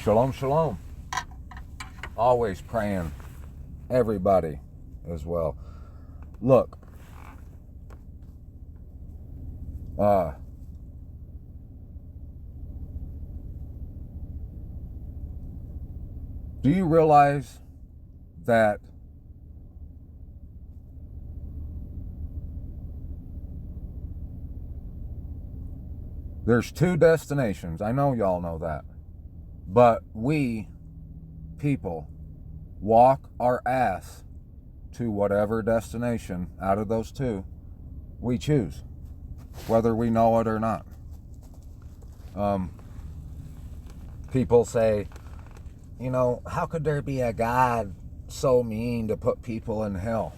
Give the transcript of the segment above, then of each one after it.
Shalom, shalom. Always praying everybody as well. Look, do you realize that there's two destinations? I know y'all know that. But we, people, walk our ass to whatever destination out of those two we choose, whether we know it or not. People say, how could there be a God so mean to put people in hell?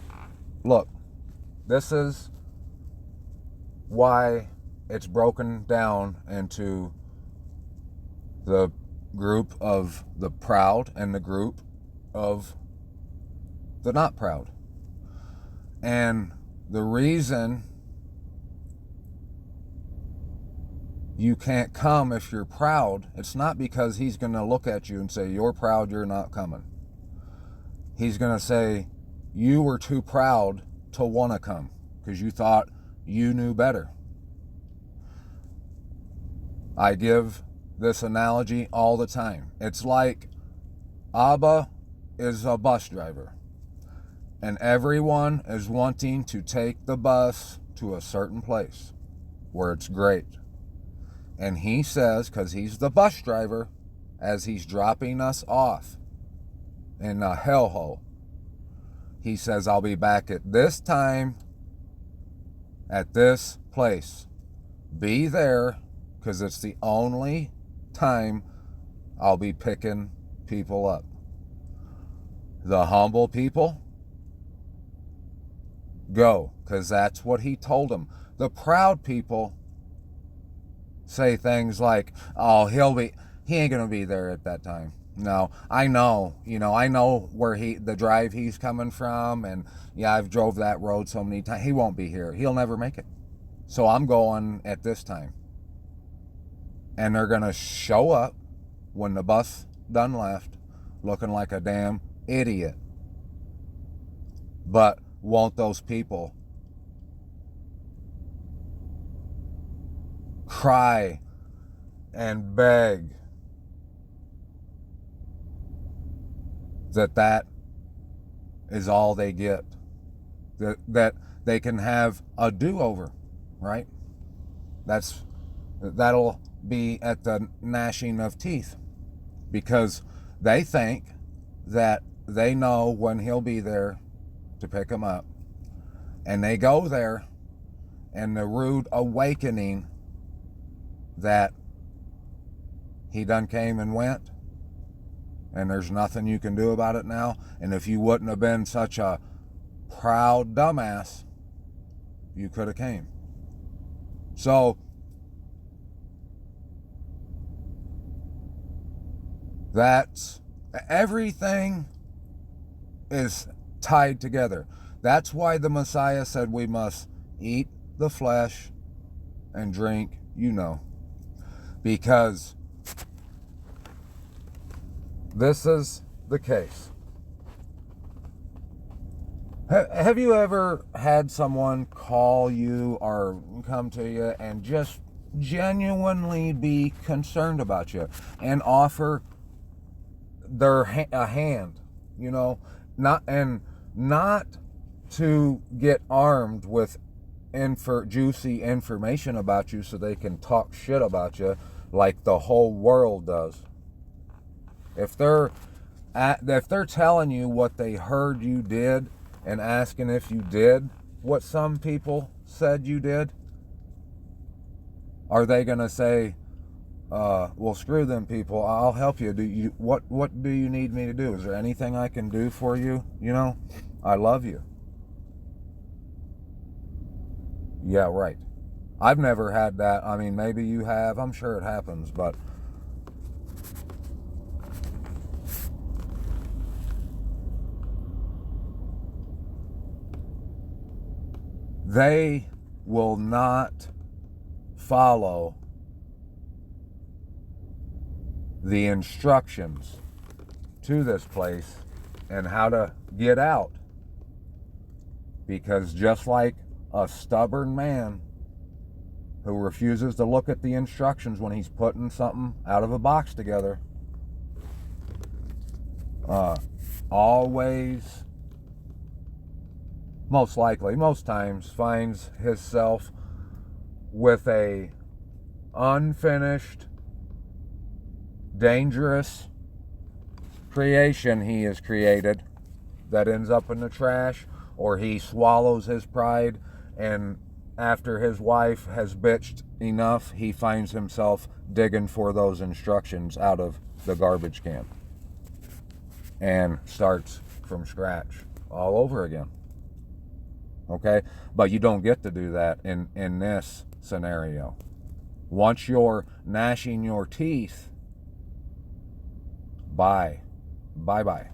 Look, this is why it's broken down into the group of the proud and the group of the not proud. And the reason you can't come if you're proud, it's not because he's going to look at you and say, you're proud, you're not coming. He's going to say, you were too proud to want to come because you thought you knew better. I give this analogy all the time. It's like Abba is a bus driver and everyone is wanting to take the bus to a certain place where it's great. And he says, because he's the bus driver, as he's dropping us off in a hellhole, he says, I'll be back at this time at this place. Be there, because it's the only time I'll be picking people up. The humble people, go, because that's what he told them. The proud people say things like, oh, he ain't gonna be there at that time. No, I know where the drive he's coming from, and yeah, I've drove that road so many times. He won't be here. He'll never make it. So I'm going at this time. And they're gonna show up when the bus done left, looking like a damn idiot. But won't those people cry and beg that is all they get, that they can have a do-over, right? That'll be at the gnashing of teeth, because they think that they know when he'll be there to pick them up, and they go there, and the rude awakening that he done came and went, and there's nothing you can do about it now. And if you wouldn't have been such a proud dumbass, you could have came. So that's everything is tied together. That's why the Messiah said we must eat the flesh and drink, because this is the case. Have you ever had someone call you or come to you and just genuinely be concerned about you and offer a hand, not to get armed with juicy information about you so they can talk shit about you like the whole world does. If they're telling you what they heard you did and asking if you did what some people said you did, are they gonna say, well, screw them people, I'll help you. What do you need me to do? Is there anything I can do for you? I love you. Yeah, right. I've never had that. I mean, maybe you have. I'm sure it happens, but they will not follow the instructions to this place and how to get out. Because just like a stubborn man who refuses to look at the instructions when he's putting something out of a box together, always, most likely, most times, finds himself with a unfinished, dangerous creation he has created that ends up in the trash, or he swallows his pride, and after his wife has bitched enough, he finds himself digging for those instructions out of the garbage can and starts from scratch all over again. Okay? But you don't get to do that in this scenario. Once you're gnashing your teeth, bye. Bye-bye.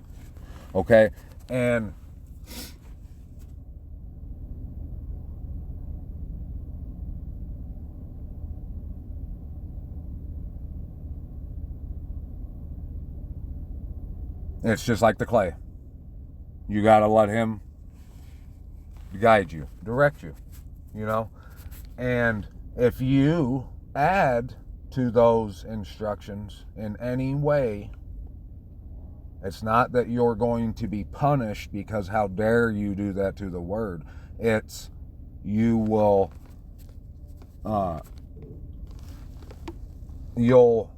Okay? And it's just like the clay. You got to let him guide you, direct you, you know? And if you add to those instructions in any way, it's not that you're going to be punished because how dare you do that to the word. It's you will, you'll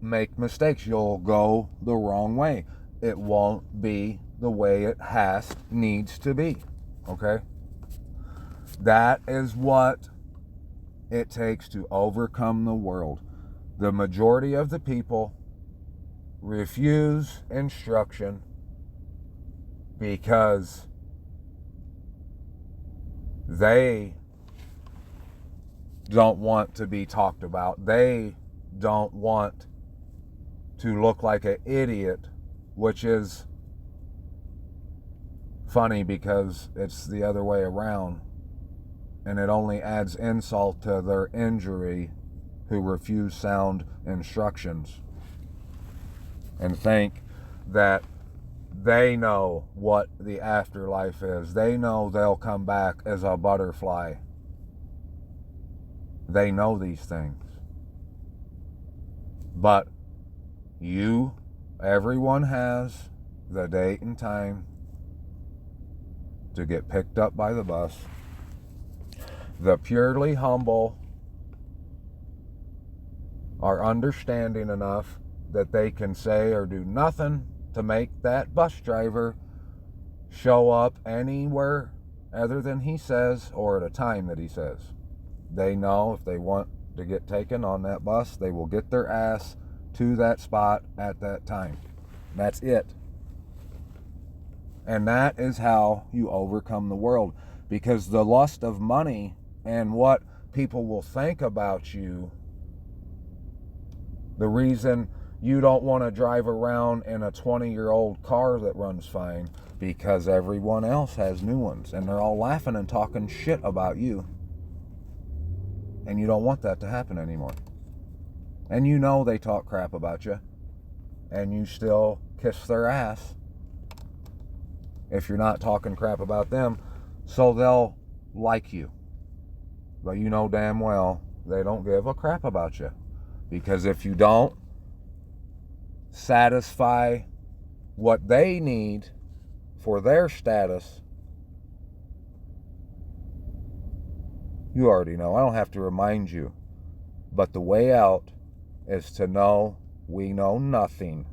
make mistakes. You'll go the wrong way. It won't be the way it needs to be. Okay? That is what it takes to overcome the world. The majority of the people refuse instruction because they don't want to be talked about. They don't want to look like an idiot, which is funny because it's the other way around, and it only adds insult to their injury who refuse sound instructions and think that they know what the afterlife is. They know they'll come back as a butterfly. They know these things. But everyone has the date and time to get picked up by the bus. The purely humble are understanding enough that they can say or do nothing to make that bus driver show up anywhere other than he says or at a time that he says. They know if they want to get taken on that bus, they will get their ass to that spot at that time. That's it. And that is how you overcome the world. Because the lust of money and what people will think about you, the reason you don't want to drive around in a 20-year-old car that runs fine, because everyone else has new ones and they're all laughing and talking shit about you. And you don't want that to happen anymore. And you know they talk crap about you, and you still kiss their ass if you're not talking crap about them, so they'll like you. But you know damn well they don't give a crap about you. Because if you don't satisfy what they need for their status, you already know. I don't have to remind you. But the way out is to know we know nothing.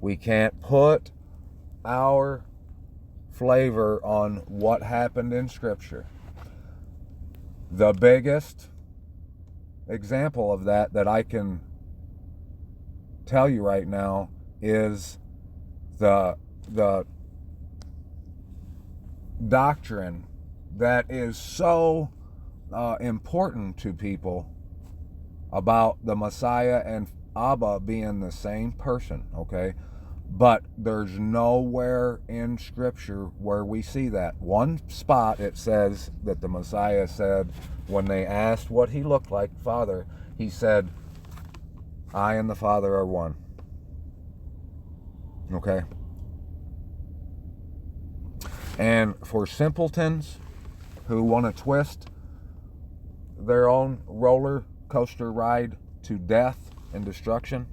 We can't put our flavor on what happened in Scripture. The biggest example of that I can tell you right now is the doctrine that is so important to people about the Messiah and Abba being the same person, okay? But there's nowhere in Scripture where we see that. One spot it says that the Messiah said, when they asked what he looked like, Father, he said, I and the Father are one. Okay? And for simpletons who want to twist their own roller coaster ride to death and destruction,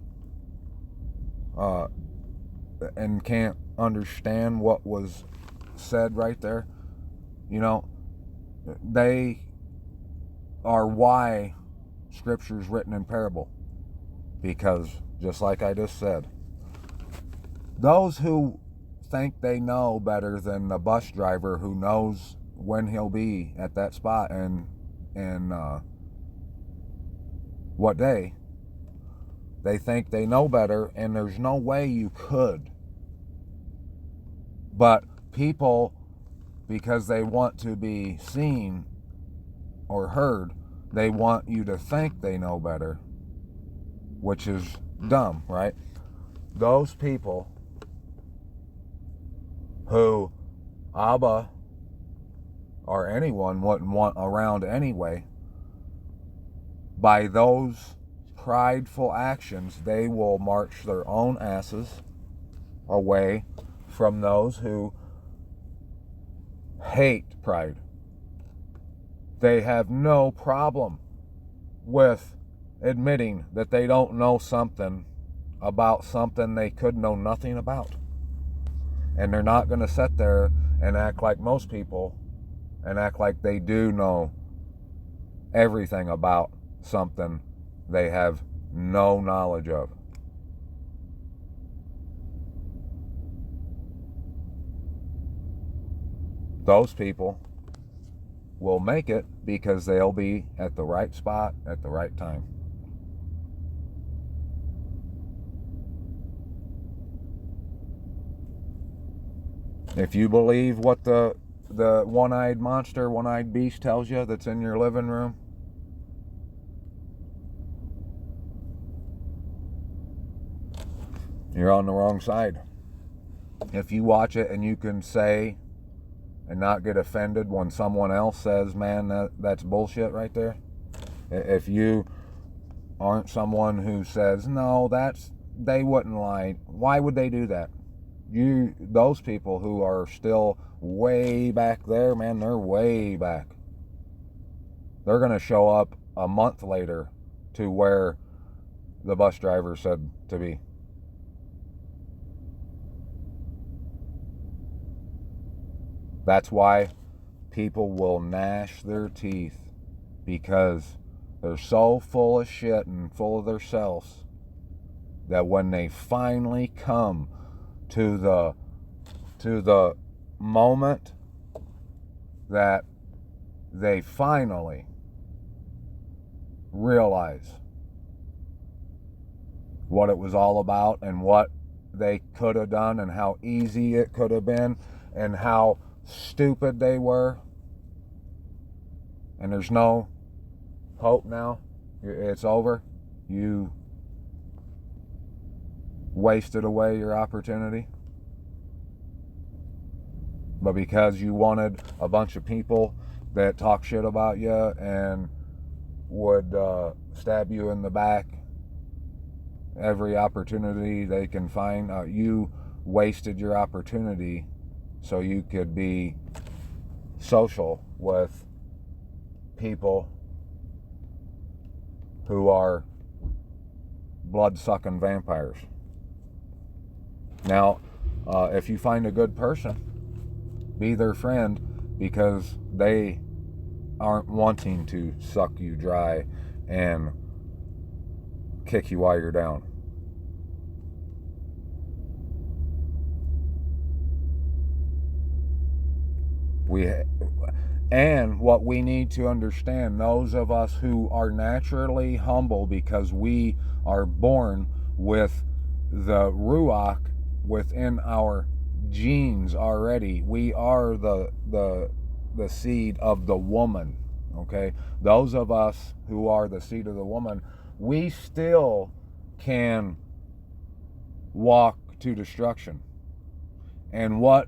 and can't understand what was said right there, they are why Scripture's written in parable. Because, just like I just said, those who think they know better than the bus driver who knows when he'll be at that spot and what day, they think they know better, and there's no way you could. But people, because they want to be seen or heard, they want you to think they know better, which is dumb, right? Those people who Abba or anyone wouldn't want around anyway, by those prideful actions, they will march their own asses away from those who hate pride. They have no problem with admitting that they don't know something about something they could know nothing about. And they're not going to sit there and act like most people and act like they do know everything about something they have no knowledge of. Those people will make it because they'll be at the right spot at the right time. If you believe what the one-eyed monster, one-eyed beast tells you that's in your living room, you're on the wrong side. If you watch it and you can say and not get offended when someone else says, man, that's bullshit right there. If you aren't someone who says, no, they wouldn't lie. Why would they do that? Those people who are still way back there, man, they're way back. They're going to show up a month later to where the bus driver said to be. That's why people will gnash their teeth, because they're so full of shit and full of themselves that when they finally come to the moment that they finally realize what it was all about and what they could have done and how easy it could have been and how stupid they were, and there's no hope now, it's over, you wasted away your opportunity. But because you wanted a bunch of people that talk shit about you and would stab you in the back every opportunity they can find, you wasted your opportunity so you could be social with people who are blood-sucking vampires. Now, if you find a good person, be their friend, because they aren't wanting to suck you dry and kick you while you're down. And what we need to understand, those of us who are naturally humble because we are born with the Ruach within our genes already, we are the seed of the woman, okay? Those of us who are the seed of the woman, we still can walk to destruction. And what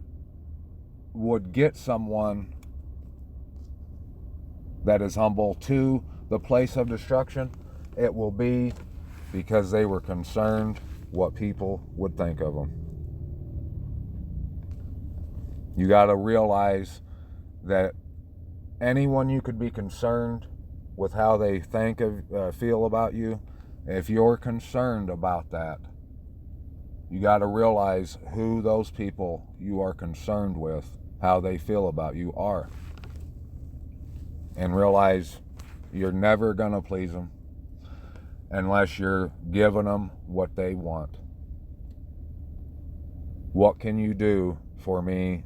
would get someone that is humble to the place of destruction? It will be because they were concerned what people would think of them. You got to realize that anyone you could be concerned with how they feel about you, if you're concerned about that, you got to realize who those people you are concerned with, how they feel about you are. And realize you're never going to please them unless you're giving them what they want. What can you do for me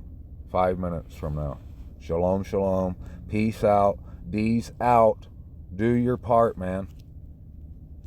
5 minutes from now? Shalom, shalom. Peace out. D's out. Do your part, man.